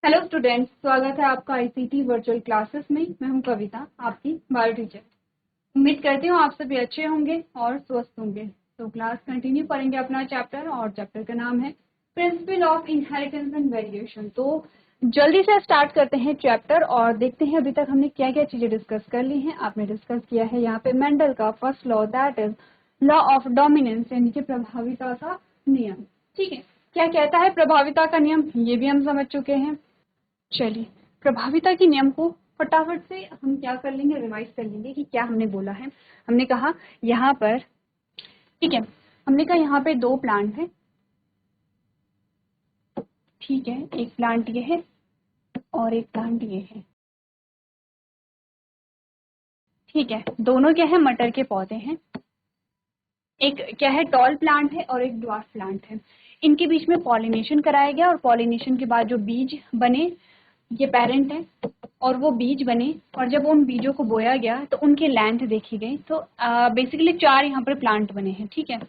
Hello students, स्वागत है आपका आईसीटी वर्चुअल क्लासेस में। मैं हूं कविता, आपकी बायो टीचर। उम्मीद करती हूं आप सभी अच्छे होंगे और स्वस्थ होंगे। तो क्लास कंटिन्यू करेंगे अपना चैप्टर, और चैप्टर का नाम है principle of inheritance and variation. तो जल्दी से स्टार्ट करते हैं चैप्टर और देखते हैं अभी तक हमने क्या क्या चीजें डिस्कस कर ली हैं। आपने डिस्कस किया है यहाँ पे मेंडल का first law, that is law of dominance, यानी कि प्रभाविता का नियम। ठीक है, क्या कहता है प्रभाविता का नियम, ये भी हम समझ चुके हैं। चलिए, प्रभाविता के नियम को फटाफट से हम क्या कर लेंगे, रिवाइज कर लेंगे कि क्या हमने बोला है। हमने कहा यहाँ पर, ठीक है, हमने कहा यहाँ पे दो प्लांट है। ठीक है, एक प्लांट ये है और एक प्लांट ये है। ठीक है, दोनों क्या है, मटर के पौधे हैं। एक क्या है, टॉल प्लांट है और एक ड्वार्फ प्लांट है। इनके बीच में पॉलिनेशन कराया गया और पॉलिनेशन के बाद जो बीज बने, ये पेरेंट है और वो बीज बने, और जब उन बीजों को बोया गया तो उनकी लेंथ देखी गई। तो बेसिकली 4 यहाँ पर प्लांट बने हैं। ठीक है,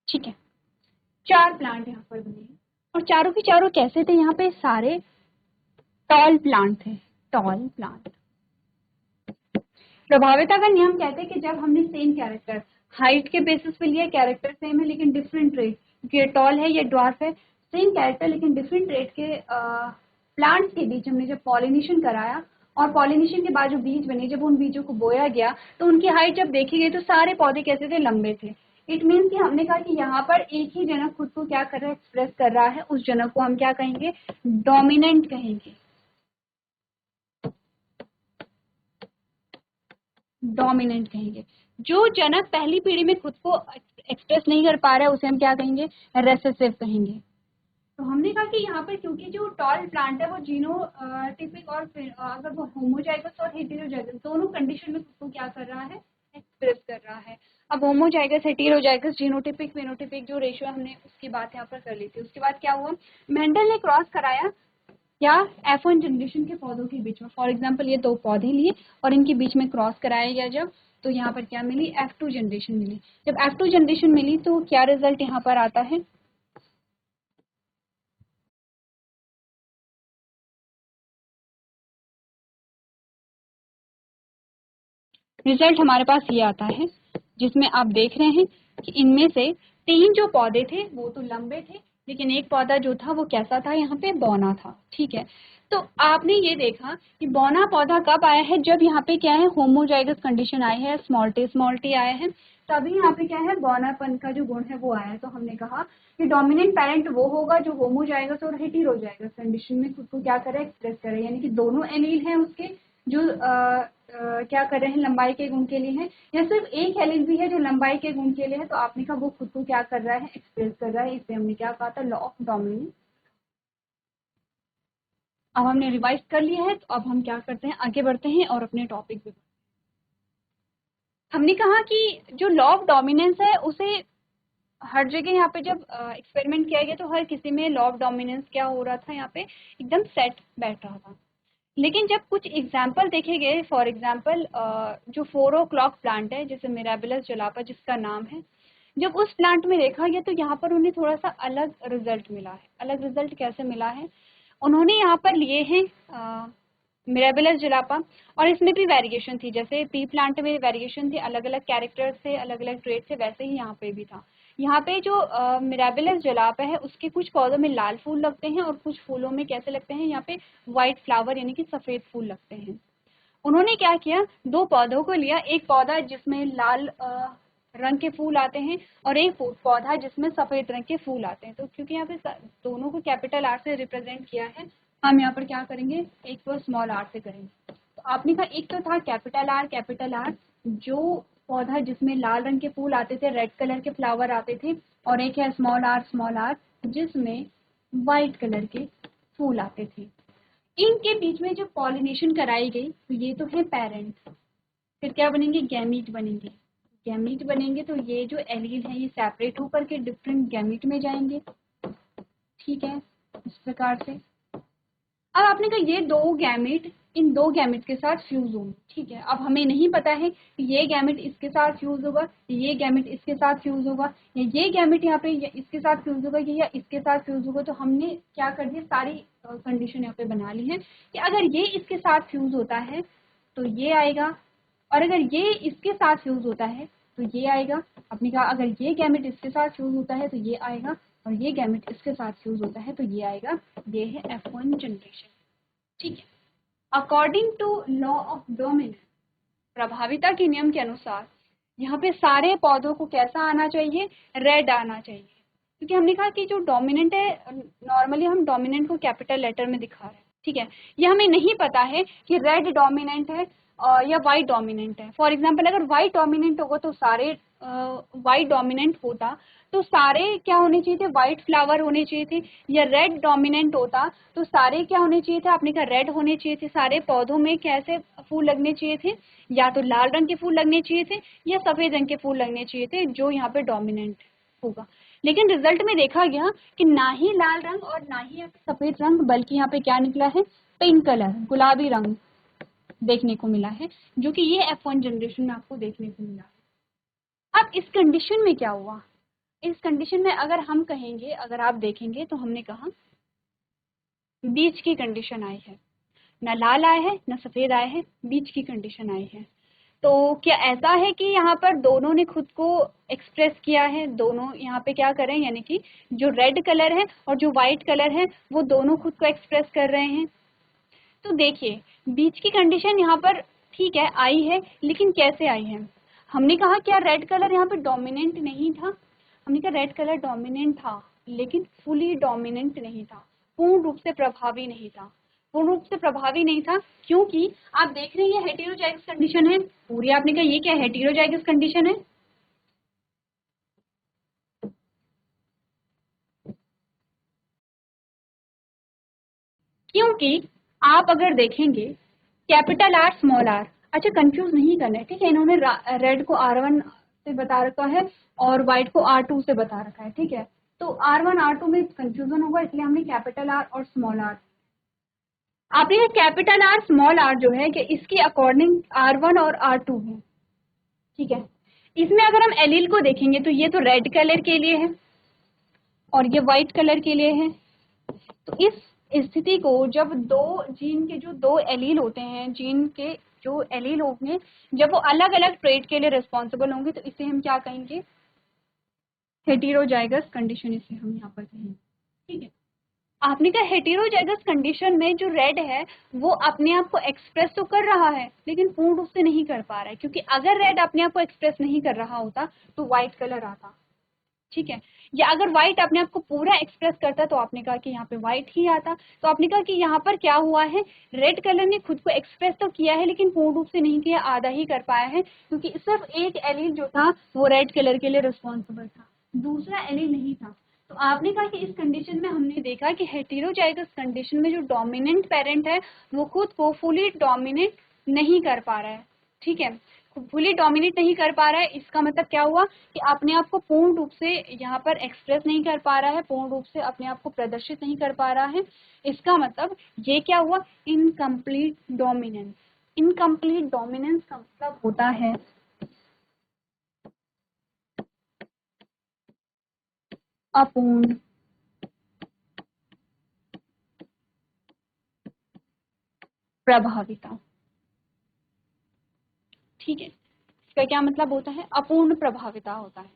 ठीक है, 4 प्लांट यहाँ पर बने हैं और चारों के चारों कैसे थे, यहाँ पे सारे टॉल प्लांट थे। Tall plant. प्रभाविता का नियम कहते हैं कि जब हमने सेम कैरेक्टर हाइट के बेसिस पे लिया, कैरेक्टर सेम है लेकिन डिफरेंट ट्रेट, ये टॉल है ये ड्वार्फ है, सेम कैरेक्टर लेकिन डिफरेंट ट्रेट के प्लांट्स के बीच हमने जब पॉलिनेशन कराया और पॉलिनेशन के बाद जो बीज बने, जब उन बीजों को बोया गया तो उनकी हाइट जब देखी गई तो सारे पौधे कैसे थे, लंबे थे। इट मीन्स कि हमने कहा कि यहाँ पर एक ही जनक खुद को क्या कर रहा है, एक्सप्रेस कर रहा है। उस जनक को हम क्या कहेंगे, डोमिनेंट कहेंगे। डोमिनेंट कहेंगे। जो जनक पहली पीढ़ी में खुद को एक्सप्रेस नहीं कर पा रहा है उसे हम क्या कहेंगे, रेसेसिव कहेंगे। तो हमने कहा कि यहाँ पर क्योंकि जो टॉल प्लांट है वो जीनोटिपिक और फिर अगर वो होमोजाइगस और हेटेरोजाइगस दोनों कंडीशन में खुद को क्या कर रहा है, एक्सप्रेस कर रहा है। अब होमोजाइगस, हेटेरोजाइगस, जीनोटिपिक, फेनोटिपिक जो रेशियो हमने उसकी बात यहाँ पर कर ली थी। उसके बाद क्या हुआ, मेंडल ने क्रॉस कराया या F1 जनरेशन के पौधों के बीच में। फॉर एग्जाम्पल ये दो पौधे लिए और इनके बीच में क्रॉस कराया गया जब, तो यहाँ पर क्या मिली, F2 जनरेशन मिली। जब F2 जनरेशन मिली तो क्या रिजल्ट यहाँ पर आता है, रिजल्ट हमारे पास ये आता है जिसमें आप देख रहे हैं कि इनमें से 3 जो पौधे थे वो तो लंबे थे, लेकिन एक पौधा जो था वो कैसा था, यहाँ पे बौना था। ठीक है, तो आपने ये देखा कि बौना पौधा कब आया है, जब यहाँ पे क्या है, होमोजाइगस कंडीशन आई है, स्मॉल टी आया है, तभी यहाँ पे क्या है, बौनापन का जो गुण है वो आया है। तो हमने कहा कि डोमिनेंट पेरेंट वो होगा जो होमोजाइगस और हेटेरोजाइगस कंडीशन में खुद को क्या करे, एक्सप्रेस करे, यानी कि दोनों एलील हैं उसके जो क्या कर रहे हैं, लंबाई के गुण के लिए है, या सिर्फ एक एलील भी है जो लंबाई के गुण के लिए है। तो आपने कहा वो खुद को क्या कर रहा है, एक्सप्रेस कर रहा है। इसे हमने क्या कहा था, लॉ ऑफ डोमिनेंस। अब हमने रिवाइज कर लिया है, तो अब हम क्या करते हैं, आगे बढ़ते हैं और अपने टॉपिक पे। हमने कहा कि जो लॉ ऑफ डोमिनेंस है उसे हर जगह यहाँ पे जब एक्सपेरिमेंट किया गया तो हर किसी में लॉ ऑफ डोमिनेंस क्या हो रहा था, यहाँ पे एकदम सेट बैठ रहा था। लेकिन जब कुछ एग्जाम्पल देखे गए, फॉर एग्जाम्पल जो 4 o'clock प्लांट है, जैसे मिराबिलस जलापा जिसका नाम है, जब उस प्लांट में देखा गया तो यहाँ पर उन्हें थोड़ा सा अलग रिजल्ट मिला है। अलग रिजल्ट कैसे मिला है, उन्होंने यहाँ पर लिए हैं मिराबिलस जलापा, और इसमें भी वेरिएशन थी। जैसे पी प्लांट में वेरिएशन थी, अलग अलग कैरेक्टर्स थे, अलग अलग ट्रेड थे, वैसे ही यहाँ पे भी था। यहाँ पे जो मिराबिलस जलापा है उसके कुछ पौधों में लाल फूल लगते हैं और कुछ फूलों में कैसे लगते हैं, यहाँ पे व्हाइट फ्लावर यानी कि सफेद फूल लगते हैं। उन्होंने क्या किया, 2 पौधों को लिया, एक पौधा जिसमें लाल रंग के फूल आते हैं और एक पौधा जिसमें सफेद रंग के फूल आते हैं। तो क्योंकि यहाँ पे दोनों को कैपिटल आर से रिप्रेजेंट किया है, हम यहाँ पर क्या करेंगे, एक को स्मॉल आर से करेंगे। तो आपने कहा एक तो था कैपिटल आर जो पौधा जिसमें लाल रंग के फूल आते थे, रेड कलर के फ्लावर आते थे, और एक है स्मॉल आर जिसमें व्हाइट कलर के फूल आते थे। इनके बीच में जब पॉलिनेशन कराई गई तो ये तो है पेरेंट, फिर क्या बनेंगे, गैमीट बनेंगे। गैमीट बनेंगे तो ये जो एलील है ये सेपरेट होकर के डिफरेंट गैमीट में जाएंगे, ठीक है, इस प्रकार से। अब आपने कहा ये दो गैमेट इन दो गैमेट के साथ फ्यूज होंगे, ठीक है। अब हमें नहीं पता है कि ये गैमेट इसके साथ फ्यूज होगा, ये गैमेट इसके साथ फ्यूज होगा, या ये गैमेट यहाँ पे इसके साथ फ्यूज होगा या इसके साथ फ्यूज होगा। तो हमने क्या कर दिया, सारी कंडीशन यहाँ पे बना ली है कि अगर ये इसके साथ फ्यूज होता है तो ये आएगा, और अगर ये इसके साथ फ्यूज होता है तो ये आएगा। आपने कहा अगर ये गैमेट इसके साथ फ्यूज होता है तो ये आएगा, और ये गैमेट इसके साथ फ्यूज होता है तो ये आएगा। ये है F1 जनरेशन, ठीक है। According to law of dominance, प्रभाविता के नियम के अनुसार यहाँ पे सारे पौधों को कैसा आना चाहिए, रेड आना चाहिए, क्योंकि हमने कहा कि जो डोमिनेंट है, नॉर्मली हम डोमिनेंट को कैपिटल लेटर में दिखा रहे हैं, ठीक है। ये हमें नहीं पता है कि रेड डोमिनेंट है या वाइट डोमिनेंट है। फॉर एग्जांपल अगर वाइट डोमिनेंट होगा तो सारे वाइट डोमिनेंट होता तो सारे क्या होने चाहिए थे, वाइट फ्लावर होने चाहिए थे, या रेड डोमिनेंट होता तो सारे क्या होने चाहिए थे, आपने कहा रेड होने चाहिए थे। सारे पौधों में कैसे फूल लगने चाहिए थे, या तो लाल रंग के फूल लगने चाहिए थे या सफेद रंग के फूल लगने चाहिए थे, जो यहाँ पे डोमिनेंट होगा। लेकिन रिजल्ट में देखा गया कि ना ही लाल रंग और ना ही यहाँ पे सफेद रंग, बल्कि यहाँ पे क्या निकला है, पिंक कलर, गुलाबी रंग देखने को मिला है, जो कि ये F1 जनरेशन में आपको देखने को मिला है। अब इस कंडीशन में क्या हुआ, इस कंडीशन में अगर हम कहेंगे, अगर आप देखेंगे तो हमने कहा बीच की कंडीशन आई है, ना लाल आए हैं ना सफेद आए हैं, बीच की कंडीशन आई है। तो क्या ऐसा है कि यहाँ पर दोनों ने खुद को एक्सप्रेस किया है, दोनों यहाँ पे क्या कर रहे हैं, यानी कि जो रेड कलर है और जो वाइट कलर है वो दोनों खुद को एक्सप्रेस कर रहे हैं। तो देखिए बीच की कंडीशन यहाँ पर ठीक है आई है, लेकिन कैसे आई है। हमने कहा क्या रेड कलर यहाँ पे डोमिनेंट नहीं था, हमने कहा रेड कलर डोमिनेंट था लेकिन फुली डोमिनेंट नहीं था, पूर्ण रूप से प्रभावी नहीं था। पूर्ण रूप से प्रभावी नहीं था क्योंकि आप देख रहे हैं ये हेटेरोजाइगस कंडीशन है पूरी। आपने कहा ये क्या हेटेरोजाइगस कंडीशन है, क्योंकि आप अगर देखेंगे कैपिटल आर स्मॉल आर, अच्छा कंफ्यूज नहीं करना है, ठीक है। इन्होंने रेड को R1 से बता रखा है और व्हाइट को R2 से बता रखा है, ठीक है। तो R1 R2 में कंफ्यूजन होगा, इसलिए हमने कैपिटल आर और स्मॉल आर। आपने कैपिटल आर स्मॉल आर जो है कि इसकी अकॉर्डिंग R1 और R2 है, ठीक है। इसमें अगर हम एलील को देखेंगे तो ये तो रेड कलर के लिए है और ये व्हाइट कलर के लिए है। तो इस स्थिति को जब दो जीन के जो दो एलील होते हैं, जीन के जो एलील होंगे जब वो अलग अलग ट्रेट के लिए रिस्पॉन्सिबल होंगे तो इसे हम क्या कहेंगे, हेटेरोजाइगस कंडीशन इसे हम यहाँ पर कहेंगे, ठीक है। आपने कहा हेटेरोजाइगस कंडीशन में जो रेड है वो अपने आप को एक्सप्रेस तो कर रहा है लेकिन पूर्ण रूप से नहीं कर पा रहा है, क्योंकि अगर रेड अपने आप को एक्सप्रेस नहीं कर रहा होता तो व्हाइट कलर आता, ठीक है। या अगर व्हाइट अपने आप को पूरा एक्सप्रेस करता तो आपने कहा कि यहाँ पे व्हाइट ही आता। तो आपने कहा कि यहाँ पर क्या हुआ है, रेड कलर ने खुद को एक्सप्रेस तो किया है लेकिन पूर्ण रूप से नहीं किया, आधा ही कर पाया है, क्योंकि सिर्फ एक एलील जो था वो रेड कलर के लिए रिस्पॉन्सिबल था, दूसरा एलील नहीं था। तो आपने कहा कि इस कंडीशन में हमने देखा कि हेटेरोजाइगस कंडीशन में जो डोमिनेंट पेरेंट है वो खुद को फुली डोमिनेट नहीं कर पा रहा है, ठीक है, फुली डोमिनेट नहीं कर पा रहा है। इसका मतलब क्या हुआ कि अपने आप को पूर्ण रूप से यहाँ पर एक्सप्रेस नहीं कर पा रहा है, पूर्ण रूप से अपने आप को प्रदर्शित नहीं कर पा रहा है। इसका मतलब ये क्या हुआ, इनकम्प्लीट डोमिनेंस। इनकम्प्लीट डोमिनेंस का मतलब होता है अपूर्ण प्रभाविता, ठीक है। इसका क्या मतलब होता है, अपूर्ण प्रभाविता होता है।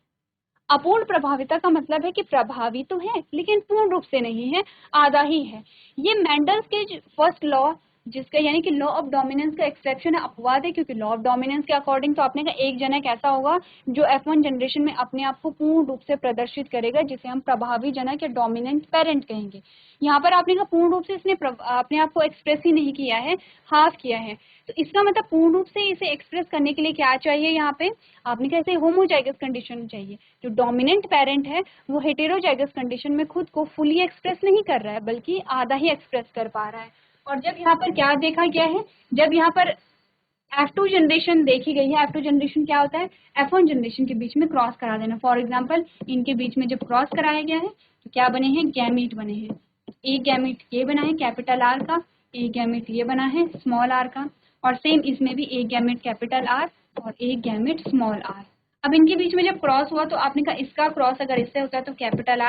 अपूर्ण प्रभाविता का मतलब है कि प्रभावी तो है लेकिन पूर्ण रूप से नहीं है, आधा ही है। ये मेंडल्स के फर्स्ट लॉ जिसका यानी कि लॉ ऑफ डोमिनेंस का एक्सेप्शन है, अपवाद है, क्योंकि लॉ ऑफ डोमिनेंस के अकॉर्डिंग तो आपने कहा एक जनक ऐसा होगा जो F1 जनरेशन में अपने आप को पूर्ण रूप से प्रदर्शित करेगा, जिसे हम प्रभावी जनक या डोमिनेंट पेरेंट कहेंगे। यहाँ पर आपने कहा पूर्ण रूप से इसने अपने आप को एक्सप्रेस ही नहीं किया है, हाफ किया है। तो इसका मतलब पूर्ण रूप से इसे एक्सप्रेस करने के लिए क्या चाहिए, यहाँ पे आपने कैसे होमोजाइगस कंडीशन चाहिए। जो डोमिनेंट पेरेंट है वो हेटेरोजाइगस कंडीशन में खुद को फुली एक्सप्रेस नहीं कर रहा है बल्कि आधा ही एक्सप्रेस कर पा रहा है। और जब यहाँ पर क्या देखा गया है, जब यहाँ पर F2 जनरेशन देखी गई है। F2 जनरेशन क्या होता है? F1 जनरेशन के बीच में क्रॉस करा देना। फॉर एग्जाम्पल इनके बीच में जब क्रॉस कराया गया है तो क्या बने हैं? गैमीट बने हैं। एक गैमीट ये बना है कैपिटल आर का, एक गैमीट ये बना है स्मॉल आर का, और सेम इसमें भी एक गैमेट कैपिटल आर और एक गैमेट स्मॉल आर। अब इनके बीच में जब क्रॉस हुआ तो आपने कहा इसका क्रॉस अगर इससे होता है तो कैपिटल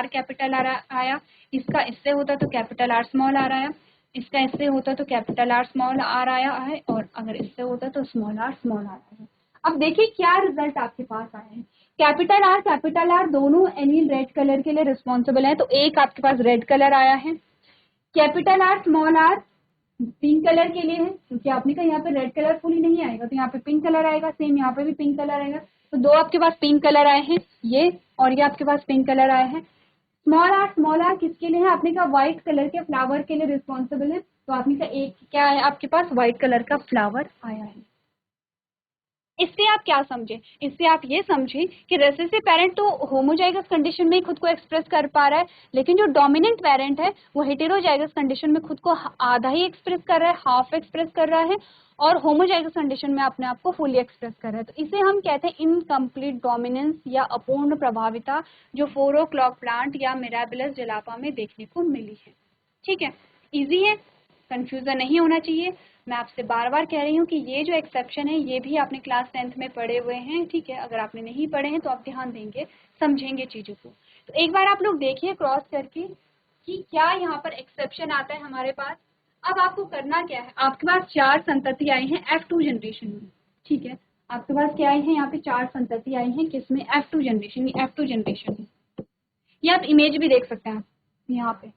आर आया, इसका इससे होता तो कैपिटल आर स्मॉल आर आया, इसका इससे होता तो कैपिटल आर स्मॉल आर आया है, और अगर इससे होता तो स्मॉल आर आया है। अब देखिए क्या रिजल्ट आपके पास आया है। कैपिटल आर दोनों एनिल रेड कलर के लिए रिस्पॉन्सिबल है, तो एक आपके पास रेड कलर आया है। Capital R small R pink colour के लिए है, क्योंकि आपने कहा यहाँ पे रेड कलर फुली नहीं आएगा तो यहाँ पे पिंक कलर आएगा, सेम यहाँ पे भी पिंक कलर आएगा। तो दो आपके पास पिंक कलर आए हैं, ये और ये आपके पास पिंक कलर आए हैं। स्मॉल आर किसके लिए है? आपने कहा व्हाइट कलर के फ्लावर के लिए रिस्पॉन्सिबल है, तो आपने कहा एक क्या है आपके पास? व्हाइट कलर का फ्लावर आया है। इससे आप क्या समझे? इससे आप ये समझे कि रेसेसिव पेरेंट तो होमोजाइगस कंडीशन में ही खुद को एक्सप्रेस कर पा रहा है, लेकिन जो डोमिनेंट पेरेंट है वो हेटेरोजाइगस कंडीशन में खुद को आधा ही एक्सप्रेस कर रहा है, हाफ एक्सप्रेस कर रहा है, और होमोजाइगस कंडीशन में अपने आप को फुली एक्सप्रेस कर रहा है। तो इसे हम कहते हैं इनकम्प्लीट डोमिनेंस या अपूर्ण प्रभाविता, जो 4 o'clock प्लांट या मिराबिलस जलापा में देखने को मिली है। ठीक है, इजी है, कंफ्यूजन नहीं होना चाहिए। मैं आपसे बार बार कह रही हूँ कि ये जो एक्सेप्शन है ये भी आपने क्लास 10th में पढ़े हुए हैं। ठीक है, अगर आपने नहीं पढ़े हैं तो आप ध्यान देंगे, समझेंगे चीजों को। तो एक बार आप लोग देखिए क्रॉस करके कि क्या यहाँ पर एक्सेप्शन आता है हमारे पास। अब आपको करना क्या है, आपके पास 4 संतति आई हैं F2 जनरेशन में। ठीक है, आपके पास क्या आई है? यहाँ पे 4 संतति आई हैं, किसमें? F2 जनरेशन, F2 जनरेशन में। ये आप इमेज भी देख सकते हैं यहाँ पे।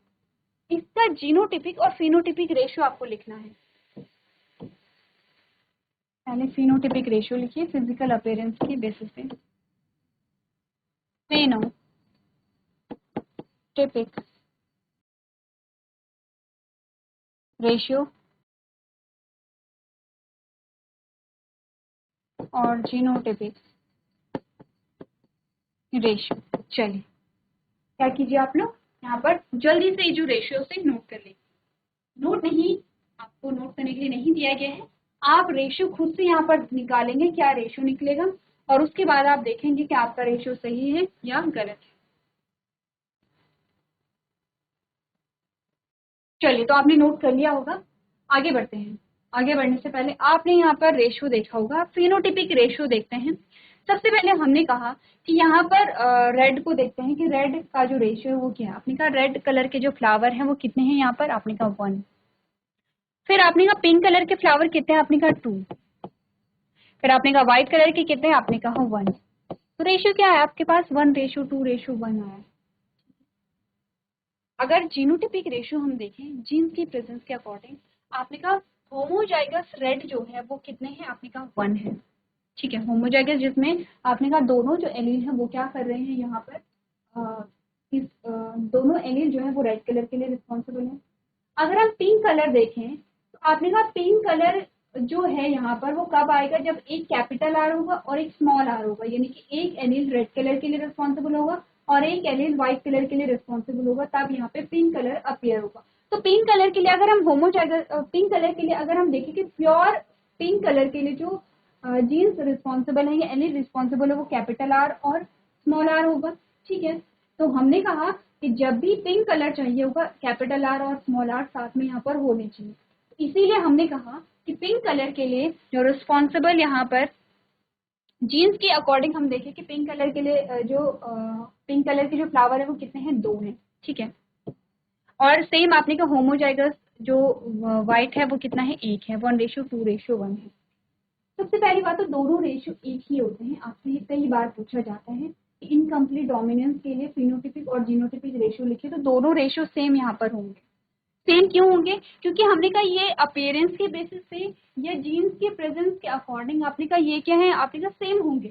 इसका जीनोटिपिक और फिनोटिपिक रेशियो आपको लिखना है। पहले फिनोटिपिक रेशियो लिखिए फिजिकल अपीयरेंस की बेसिस पे। फिनोटिपिक रेशियो और जीनोटिपिक रेशियो। चलिए क्या कीजिए आप लोग यहाँ पर जल्दी से जो रेशियो से नोट कर लीजिए। नोट नहीं, आपको नोट करने के लिए नहीं दिया गया है, आप रेशियो खुद से यहाँ पर निकालेंगे क्या रेशियो निकलेगा, और उसके बाद आप देखेंगे कि आपका रेशियो सही है या गलत है। चलिए, तो आपने नोट कर लिया होगा, आगे बढ़ते हैं। आगे बढ़ने से पहले आपने यहाँ पर रेशियो देखा होगा, फिनोटिपिक रेशियो देखते हैं। सबसे पहले हमने कहा कि यहाँ पर रेड को देखते हैं कि रेड का जो रेशियो है वो क्या है। आपने कहा रेड कलर के जो फ्लावर हैं वो कितने हैं यहाँ पर? आपने कहा 1। फिर आपने कहा पिंक कलर के फ्लावर कितने हैं? आपने कहा 2। फिर आपने कहा व्हाइट कलर के कितने हैं? आपने कहा 1। तो रेशियो क्या है आपके पास? 1:2:1 आया है। अगर जीनोटिपिक रेशियो हम देखें जीन्स की प्रेजेंस के अकॉर्डिंग, आपने कहा होमोजाइगस रेड जो है वो कितने हैं? आपने कहा 1 है। ठीक है, होमोजाइगस जिसमें आपने कहा दोनों जो एलील हैं वो क्या कर रहे हैं यहाँ पर, दोनों एलील जो है वो रेड कलर के लिए रिस्पॉन्सिबल है। अगर हम पिंक कलर देखें तो आपने कहा पिंक कलर जो है यहाँ पर वो कब आएगा? जब एक कैपिटल आर होगा और एक स्मॉल आर होगा, यानी कि एक एलील रेड कलर के लिए रिस्पॉन्सिबल होगा और एक एलील व्हाइट कलर के लिए रिस्पॉन्सिबल होगा, तब यहाँ पे पिंक कलर अपीयर होगा। तो पिंक कलर के लिए अगर हम पिंक कलर के लिए अगर हम देखें कि प्योर पिंक कलर के लिए जो जीन्स रिस्पॉन्सिबल है या एलील रिस्पॉन्सिबल है वो कैपिटल आर और स्मॉल आर होगा। ठीक है, तो हमने कहा कि जब भी पिंक कलर चाहिए होगा कैपिटल आर और स्मॉल आर साथ में यहाँ पर होने चाहिए। इसीलिए हमने कहा कि पिंक कलर के लिए जो रिस्पॉन्सिबल यहाँ पर जीन्स के अकॉर्डिंग हम देखें कि पिंक कलर के लिए जो पिंक कलर के जो फ्लावर है वो कितने हैं? 2 हैं। ठीक है, और सेम आपने कहा होमोजाइगस जो व्हाइट है वो कितना है? 1 है। 1:2:1 है। सबसे पहली बात तो दोनों रेशियो एक ही होते हैं। आपसे ये कई बार पूछा जाता है कि इनकम्प्लीट डोमिनेंस के लिए फिनोटिपिक और जीनोटिपिक रेशियो लिखिए, तो दोनों रेशियो सेम यहाँ पर होंगे। सेम क्यों होंगे? क्योंकि हमने कहा ये अपीयरेंस के बेसिस पे या जीन्स के प्रेजेंस के अकॉर्डिंग आपने कहा ये क्या है? आपने कहा सेम होंगे,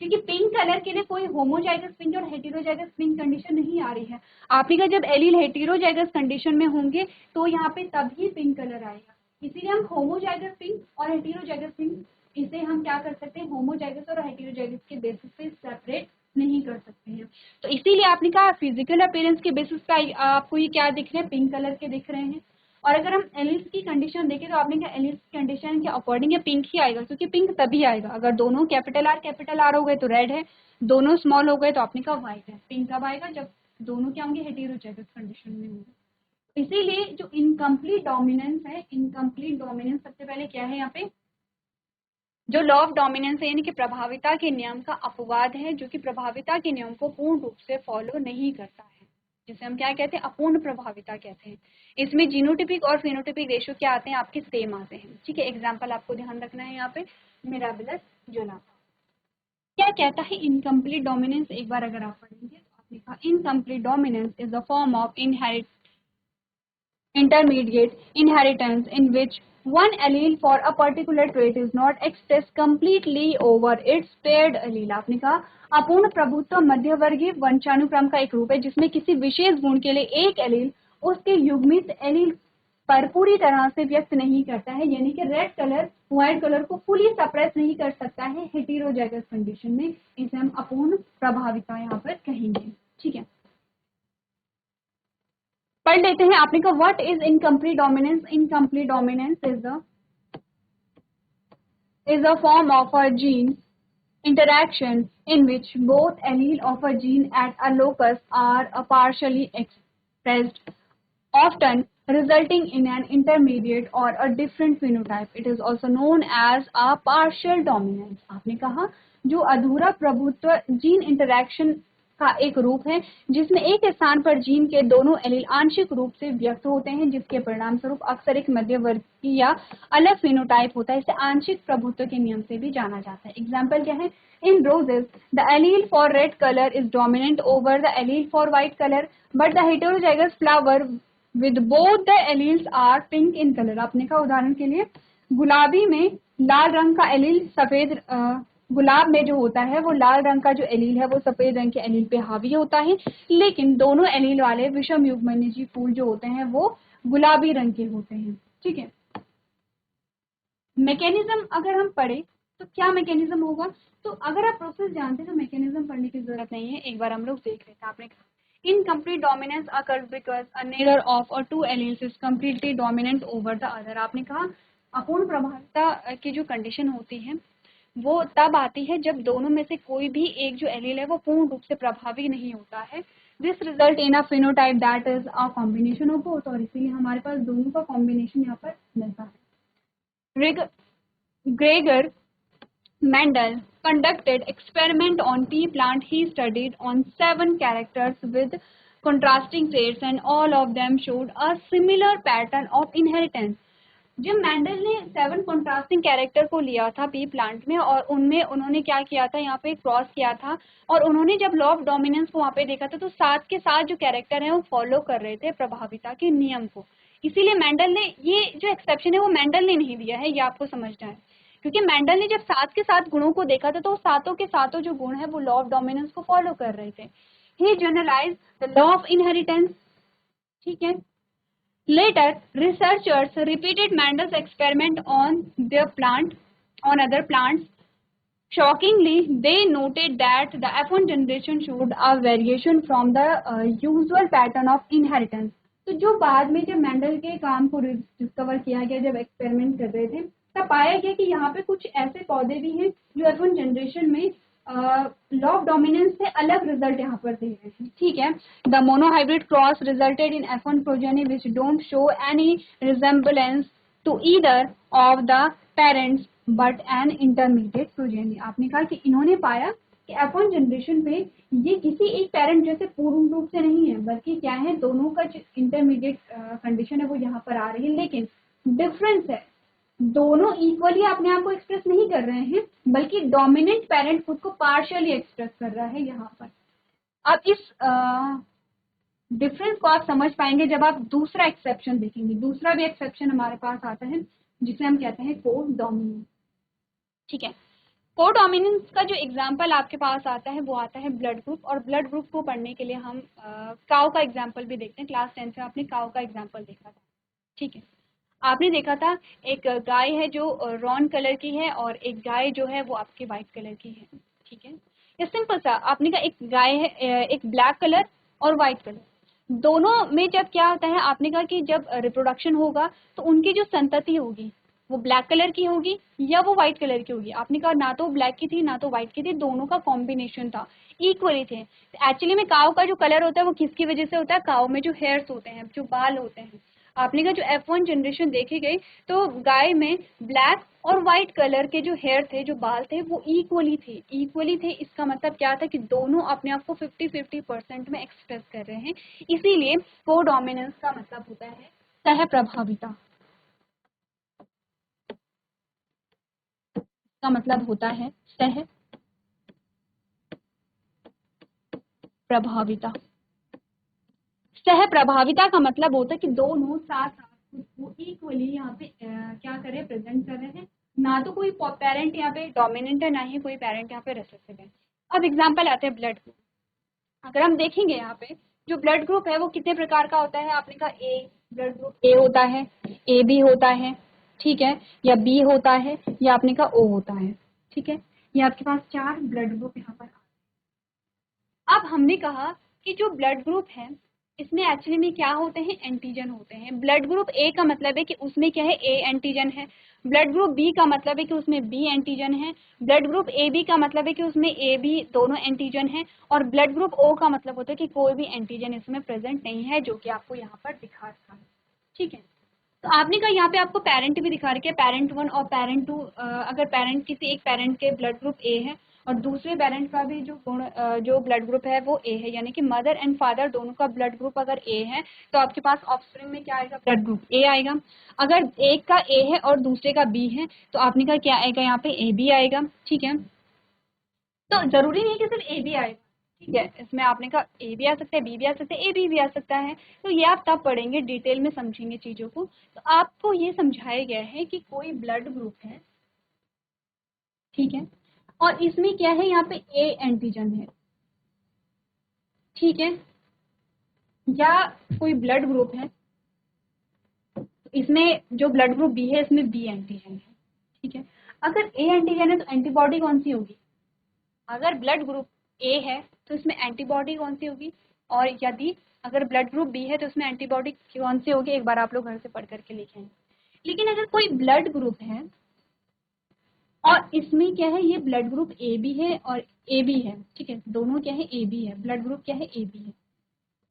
क्योंकि पिंक कलर के लिए कोई होमोजाइगस पिंक और हेटेरोजाइगस पिंक कंडीशन नहीं आ रही है। आपने कहा जब एलील हेटेरोजाइगस कंडीशन में होंगे तो यहाँ पे तभी पिंक कलर आएगा। इसीलिए हम होमोजाइगस पिंक और हेटेरोजाइगस पिंक इसे हम क्या कर सकते हैं? होमोजाइगस और हेटेरोजाइगस के बेसिस पे सेपरेट नहीं कर सकते हैं। तो इसीलिए आपने कहा फिजिकल अपीयरेंस के बेसिस पे आपको ये क्या दिख रहे हैं? पिंक कलर के दिख रहे हैं। और अगर हम एलिस की कंडीशन देखें तो आपने क्या एलिस की कंडीशन के अकॉर्डिंग ये पिंक ही आएगा, क्योंकि पिंक तभी आएगा अगर दोनों कैपिटल आर हो गए तो रेड है, दोनों स्मॉल हो गए तो आपने कहा व्हाइट है। पिंक कब आएगा? जब दोनों क्या होंगे? हेटेरोजाइगस कंडीशन में होंगे। इसीलिए जो इनकम्प्लीट डोमिनेंस है, इनकम्प्लीट डोमिनेंस सबसे पहले क्या है यहाँ पे, जो लॉ ऑफ डोमिनेंस है यानी कि प्रभाविता के नियम का अपवाद है, जो कि प्रभाविता के नियम को पूर्ण रूप से फॉलो नहीं करता है, जिसे हम क्या कहते हैं? अपूर्ण प्रभाविता कहते हैं। इसमें जीनोटिपिक और फिनोटिपिक रेशियो क्या आते हैं? आपके सेम आते हैं। ठीक है, एग्जाम्पल आपको ध्यान रखना है यहाँ पे, मिराबिलस जोला। क्या कहता है इनकम्प्लीट डोमिनेंस? एक बार अगर आप पढ़ेंगे तो आपने कहा incomplete dominance is a form of intermediate inheritance in which one allele for a particular trait is not expressed completely over its paired allele। आपने कहा अपूर्ण प्रभुत्व मध्यवर्गीय वंशानुक्रम का एक रूप है जिसमें किसी विशेष गुण के लिए एक एलील उसके युग्मित एलील पर पूरी तरह से व्यक्त नहीं करता है, यानी कि रेड कलर व्हाइट कलर को फुली सप्रेस नहीं कर सकता है हेटेरोजाइगस कंडीशन में। इसे हम अपूर्ण प्रभाविता यहाँ पर कहेंगे। ठीक है, पढ़ लेते हैं। आपने कहा what is incomplete dominance? Incomplete dominance is a form of a gene interaction in which both allele of a gene at a locus are partially expressed, often resulting in an intermediate or a different phenotype. It is also known as a partial dominance। आपने कहा जो अधूरा प्रभुत्व gene interaction का एक रूप है जिसमें एक स्थान पर जीन के दोनों एलील आंशिक रूप से व्यक्त होते हैं, जिसके परिणाम स्वरूप अक्सर एक मध्यवर्गीय या अलग फिनोटाइप होता है। इसे आंशिक प्रभुत्व के नियम से भी जाना जाता है। एग्जाम्पल क्या है? In roses the allele for red colour is dominant over the allele for white colour, but the heterozygous flower with both the alleles are pink in colour. आपने कहा उदाहरण के लिए गुलाबी में लाल रंग का एलील सफेद गुलाब में जो होता है वो लाल रंग का जो एलील है वो सफेद रंग के एलील पे हावी होता है, लेकिन दोनों एलील वाले विषम युग्मनजी फूल जो होते हैं वो गुलाबी रंग के होते हैं। ठीक है, मैकेनिज्म अगर हम पढ़े तो क्या मैकेनिज्म होगा? तो अगर आप प्रोसेस जानते हैं तो मैकेनिज्म पढ़ने की जरूरत नहीं है, एक बार हम लोग देख लेते हैं। आपने incomplete dominance occurs because a neither of or two alleles is completely dominant over the other। आपने कहा अपूर्ण प्रभाविता की जो कंडीशन होती है वो तब आती है जब दोनों में से कोई भी एक जो एलील है वो पूर्ण रूप से प्रभावी नहीं होता है। This result in a phenotype that is a combination of both, और इसीलिए हमारे पास दोनों का कॉम्बिनेशन यहाँ पर मिलता है। Gregor Mendel conducted experiment on pea plant. He studied on 7 characters with contrasting traits and all of them showed a similar pattern of inheritance। जब मैंडल ने 7 कॉन्ट्रास्टिंग कैरेक्टर को लिया था पी प्लांट में और उनमें उन्होंने क्या किया था, यहाँ पे क्रॉस किया था, और उन्होंने जब लॉ ऑफ डोमिनेंस को वहाँ पे देखा था तो साथ के साथ जो कैरेक्टर है वो फॉलो कर रहे थे प्रभाविता के नियम को। इसीलिए मैंडल ने ये जो एक्सेप्शन है वो मैंडल ने नहीं दिया है, ये आपको समझना है, क्योंकि मैंडल ने जब साथ के साथ गुणों को देखा था तो सातों के सातों जो गुण है वो लॉ ऑफ डोमिनेंस को फॉलो कर रहे थे। He generalize the law of inheritance. ठीक है, later researchers repeated Mendel's experiment on other plants. Shockingly, they noted that the F1 generation showed a variation from the usual pattern of inheritance। तो जो बाद में जब मैंडल के काम को डिस्कवर किया गया, जब एक्सपेरिमेंट कर रहे थे, तब पाया गया कि यहाँ पे कुछ ऐसे पौधे भी हैं जो F1 जनरेशन में लॉ ऑफ डोमिनेंस से अलग रिजल्ट यहाँ पर दे रहे हैं। ठीक है, the monohybrid cross resulted in F1 progeny which don't show any resemblance to either of the parents but an intermediate progeny. आपने कहा कि इन्होंने पाया कि F1 जनरेशन पे ये किसी एक पेरेंट जैसे पूर्ण रूप से नहीं है, बल्कि क्या है, दोनों का जो इंटरमीडिएट कंडीशन है वो यहाँ पर आ रही है, लेकिन डिफरेंस है, दोनों इक्वली अपने आप को एक्सप्रेस नहीं कर रहे हैं, बल्कि डोमिनेंट पेरेंट खुद को पार्शियली एक्सप्रेस कर रहा है यहाँ पर। अब इस डिफरेंस को आप समझ पाएंगे जब आप दूसरा एक्सेप्शन देखेंगे। दूसरा भी एक्सेप्शन हमारे पास आता है जिसे हम कहते हैं को डोमिनेंस। ठीक है, को डोमिनेंस का जो एग्जाम्पल आपके पास आता है वो आता है ब्लड ग्रुप, और ब्लड ग्रुप को पढ़ने के लिए हम काउ का एग्जाम्पल भी देखते हैं। क्लास 10 में आपने काउ का एग्जाम्पल देखा था। ठीक है, आपने देखा था एक गाय है जो रॉन कलर की है और एक गाय जो है वो आपके व्हाइट कलर की है। ठीक है, ये सिंपल सा आपने कहा एक गाय है, एक ब्लैक कलर और व्हाइट कलर। दोनों में जब क्या होता है, आपने कहा कि जब रिप्रोडक्शन होगा तो उनकी जो संतति होगी वो ब्लैक कलर की होगी या वो व्हाइट कलर की होगी। आपने कहा ना तो ब्लैक की थी ना तो व्हाइट की थी, दोनों का कॉम्बिनेशन था, इक्वली थे। एक्चुअली में काऊ का जो कलर होता है वो किसकी वजह से होता है, काऊ में जो हेयर्स होते हैं, जो बाल होते हैं। आपने कहा जो F1 जनरेशन देखी गई तो गाय में ब्लैक और व्हाइट कलर के जो हेयर थे, जो बाल थे, वो इक्वली थे। इसका मतलब क्या था कि दोनों अपने आप को 50-50% में एक्सप्रेस कर रहे हैं। इसीलिए कोडोमिनेंस का मतलब होता है सह प्रभाविता। का मतलब होता है सह प्रभाविता। सह प्रभाविता का मतलब होता है कि दोनों साथ साथ वो इक्वली यहाँ पे क्या कर रहे हैं, प्रेजेंट कर रहे हैं। ना तो कोई पेरेंट यहाँ पे डोमिनेंट है, ना ही कोई पेरेंट यहाँ पे रिसेसिव है। अब एग्जांपल आते हैं ब्लड ग्रुप। अगर हम देखेंगे यहाँ पे जो ब्लड ग्रुप है वो कितने प्रकार का होता है, आपने कहा ए ब्लड ग्रुप ए होता है, ए बी होता है, ठीक है, या बी होता है, या आपने कहा ओ होता है, ठीक है। ये आपके पास 4 ब्लड ग्रुप यहाँ पर। अब हमने कहा कि जो ब्लड ग्रुप है इसमें एक्चुअली में क्या होते हैं, एंटीजन होते हैं। ब्लड ग्रुप ए का मतलब है कि उसमें क्या है, ए एंटीजन है। ब्लड ग्रुप बी का मतलब है कि उसमें बी एंटीजन है। ब्लड ग्रुप ए बी का मतलब है कि उसमें ए बी दोनों एंटीजन है। और ब्लड ग्रुप ओ का मतलब होता है कि कोई भी एंटीजन इसमें प्रेजेंट नहीं है, जो कि आपको यहाँ पर दिखा रखा है, ठीक है। तो आपने कहा यहाँ पे आपको पेरेंट भी दिखा रखे हैं, पेरेंट 1 और पेरेंट 2। अगर पेरेंट किसी एक पेरेंट के ब्लड ग्रुप ए है और दूसरे पेरेंट का भी जो ब्लड ग्रुप है वो ए है, यानी कि मदर एंड फादर दोनों का ब्लड ग्रुप अगर ए है तो आपके पास ऑफस्प्रिंग में क्या आएगा, ब्लड ग्रुप ए आएगा। अगर एक का ए है और दूसरे का बी है तो आपने कहा क्या आएगा, यहाँ पे ए बी आएगा, ठीक है। तो जरूरी नहीं कि सिर्फ ए बी आएगा, ठीक है, इसमें आपने कहा ए भी आ सकता है, बी भी आ सकता है, ए बी भी आ सकता है। तो ये आप तब पढ़ेंगे, डिटेल में समझेंगे चीजों को। तो आपको ये समझाया गया है कि कोई ब्लड ग्रुप है, ठीक है, और इसमें क्या है, यहाँ पे ए एंटीजन है, ठीक है, या कोई ब्लड ग्रुप है, इसमें जो ब्लड ग्रुप बी है इसमें बी एंटीजन है, ठीक है। अगर ए एंटीजन है तो एंटीबॉडी कौन सी होगी, अगर ब्लड ग्रुप ए है तो इसमें एंटीबॉडी कौन सी होगी, और यदि अगर ब्लड ग्रुप बी है तो इसमें एंटीबॉडी कौन सी होगी, एक बार आप लोग घर से पढ़ करके लिखेंगे। लेकिन अगर कोई ब्लड ग्रुप है और इसमें क्या है, ये ब्लड ग्रुप ए बी है और ए बी है, ठीक है, दोनों क्या है, ए बी है, ब्लड ग्रुप क्या है, ए बी है,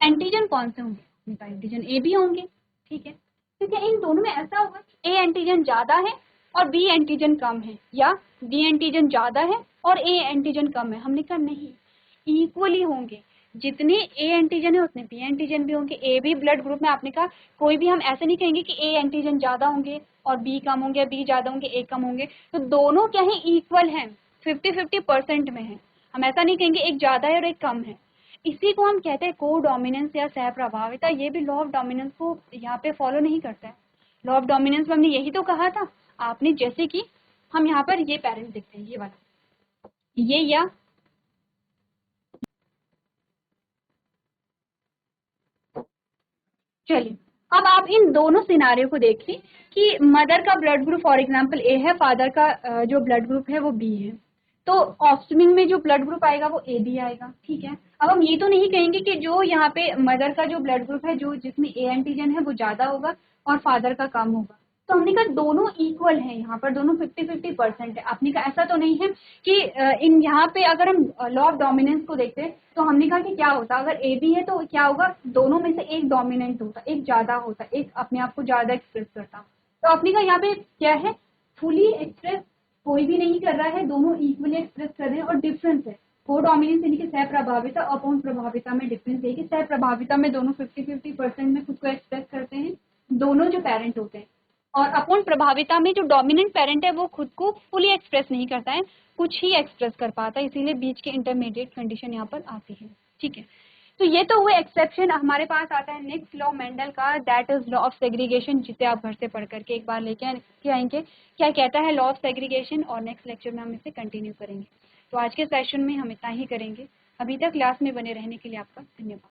एंटीजन कौन से होंगे, इनका एंटीजन ए बी होंगे, ठीक है। क्योंकि इन दोनों में ऐसा होगा कि ए एंटीजन ज्यादा है और बी एंटीजन कम है, या बी एंटीजन ज्यादा है और ए एंटीजन कम है। हमने कहा नहीं, इक्वली होंगे, जितने ए एंटीजन है उतने बी एंटीजन भी होंगे। ए बी ब्लड ग्रुप में आपने कहा कोई भी हम ऐसे नहीं कहेंगे कि ए एंटीजन ज्यादा होंगे और बी कम होंगे, बी ज्यादा होंगे ए कम होंगे। तो दोनों क्या है, इक्वल हैं, 50-50% में है। हम ऐसा नहीं कहेंगे एक ज्यादा है और एक कम है। इसी को हम कहते हैं को डोमिनेंस या सह प्रभाविता। ये भी लॉ ऑफ डोमिनेंस को यहाँ पे फॉलो नहीं करता है। लॉ ऑफ डोमिनेंस में हमने यही तो कहा था आपने, जैसे कि हम यहाँ पर ये पेरेंट देखते हैं, ये वाला, ये या चलिए अब आप इन दोनों सिनारियों को देखिए कि मदर का ब्लड ग्रुप फॉर एग्जांपल ए है, फादर का जो ब्लड ग्रुप है वो बी है, तो ऑफस्प्रिंग में जो ब्लड ग्रुप आएगा वो ए बी आएगा, ठीक है। अब हम ये तो नहीं कहेंगे कि जो यहाँ पे मदर का जो ब्लड ग्रुप है जो जिसमें ए एंटीजन है वो ज्यादा होगा और फादर का कम होगा। तो हमने कहा दोनों इक्वल है, यहाँ पर दोनों 50-50% है। आपने कहा ऐसा तो नहीं है कि इन यहाँ पे अगर हम लॉ ऑफ डोमिनेंस को देखते हैं तो हमने कहा कि क्या होता, अगर ए बी है तो क्या होगा, दोनों में से एक डोमिनेंट होता, एक ज्यादा होता, एक अपने आप को ज्यादा एक्सप्रेस करता। तो आपने कहा यहाँ पे क्या है, फुली एक्सप्रेस कोई भी नहीं कर रहा है, दोनों इक्वली एक्सप्रेस कर रहे हैं। और डिफरेंस है को डोमिनेंस यानी कि सह प्रभाविता और अपूर्ण प्रभाविता में डिफरेंस है कि सह प्रभाविता में दोनों 50-50% में खुद को एक्सप्रेस करते हैं, दोनों जो पेरेंट होते हैं। और अपूर्ण प्रभाविता में जो डोमिनेंट पेरेंट है वो खुद को फुली एक्सप्रेस नहीं करता है, कुछ ही एक्सप्रेस कर पाता है, इसीलिए बीच के इंटरमीडिएट कंडीशन यहाँ पर आती है, ठीक है। तो ये तो हुए एक्सेप्शन। हमारे पास आता है नेक्स्ट लॉ मेंडल का, that is law of segregation, जिसे आप घर से पढ़ करके एक बार लेके आएंगे क्या कहता है लॉ ऑफ सेग्रीगेशन, और नेक्स्ट लेक्चर में हम इसे कंटिन्यू करेंगे। तो आज के सेशन में हम इतना ही करेंगे। अभी तक क्लास में बने रहने के लिए आपका धन्यवाद।